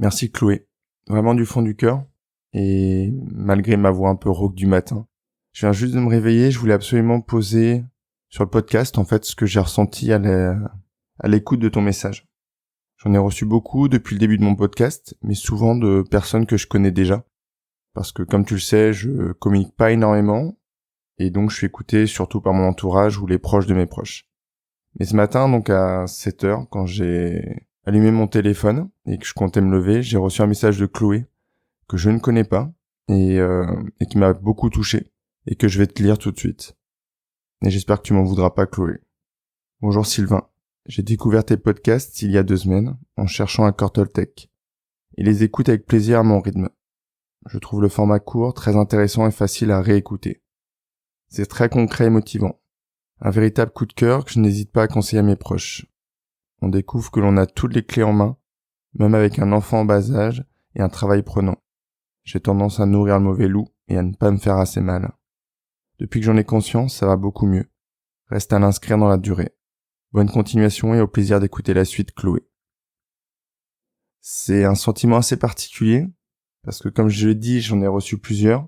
Merci Chloé, vraiment du fond du cœur, et malgré ma voix un peu rauque du matin. Je viens juste de me réveiller, je voulais absolument poser sur le podcast en fait ce que j'ai ressenti à l'écoute de ton message. J'en ai reçu beaucoup depuis le début de mon podcast, mais souvent de personnes que je connais déjà. Parce que comme tu le sais, je communique pas énormément, et donc je suis écouté surtout par mon entourage ou les proches de mes proches. Mais ce matin, donc à 7h, quand j'ai allumé mon téléphone et que je comptais me lever, j'ai reçu un message de Chloé, que je ne connais pas, et qui m'a beaucoup touché, et que je vais te lire tout de suite. Et j'espère que tu m'en voudras pas, Chloé. Bonjour Sylvain. J'ai découvert tes podcasts il y a 2 semaines, en cherchant un Cortoltech, et les écoute avec plaisir à mon rythme. Je trouve le format court, très intéressant et facile à réécouter. C'est très concret et motivant. Un véritable coup de cœur que je n'hésite pas à conseiller à mes proches. On découvre que l'on a toutes les clés en main, même avec un enfant en bas âge et un travail prenant. J'ai tendance à nourrir le mauvais loup et à ne pas me faire assez mal. Depuis que j'en ai conscience, ça va beaucoup mieux. Reste à l'inscrire dans la durée. Bonne continuation et au plaisir d'écouter la suite, Chloé. C'est un sentiment assez particulier, parce que comme je l'ai dit, j'en ai reçu plusieurs,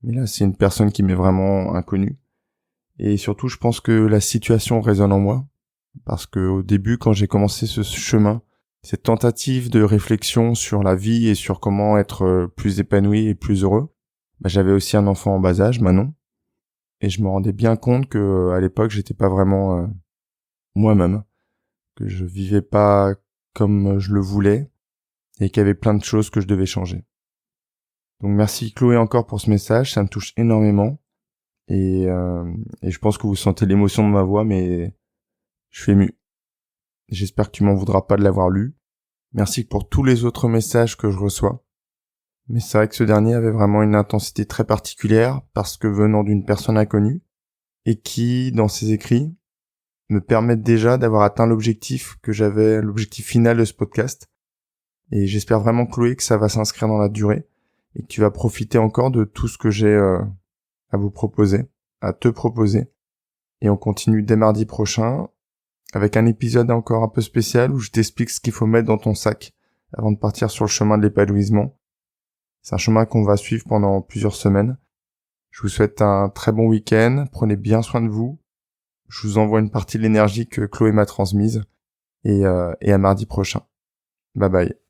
mais là c'est une personne qui m'est vraiment inconnue. Et surtout, je pense que la situation résonne en moi, parce que au début, quand j'ai commencé ce chemin, cette tentative de réflexion sur la vie et sur comment être plus épanoui et plus heureux, j'avais aussi un enfant en bas âge, Manon, et je me rendais bien compte que à l'époque, j'étais pas vraiment moi-même, que je vivais pas comme je le voulais, et qu'il y avait plein de choses que je devais changer. Donc merci Chloé encore pour ce message, ça me touche énormément, et je pense que vous sentez l'émotion de ma voix, mais je suis ému. J'espère que tu m'en voudras pas de l'avoir lu. Merci pour tous les autres messages que je reçois. Mais c'est vrai que ce dernier avait vraiment une intensité très particulière parce que venant d'une personne inconnue et qui, dans ses écrits, me permettent déjà d'avoir atteint l'objectif final de ce podcast. Et j'espère vraiment, Chloé, que ça va s'inscrire dans la durée et que tu vas profiter encore de tout ce que j'ai à vous proposer, à te proposer. Et on continue dès mardi prochain avec un épisode encore un peu spécial où je t'explique ce qu'il faut mettre dans ton sac avant de partir sur le chemin de l'épanouissement. C'est un chemin qu'on va suivre pendant plusieurs semaines. Je vous souhaite un très bon week-end, prenez bien soin de vous. Je vous envoie une partie de l'énergie que Chloé m'a transmise et à mardi prochain. Bye bye.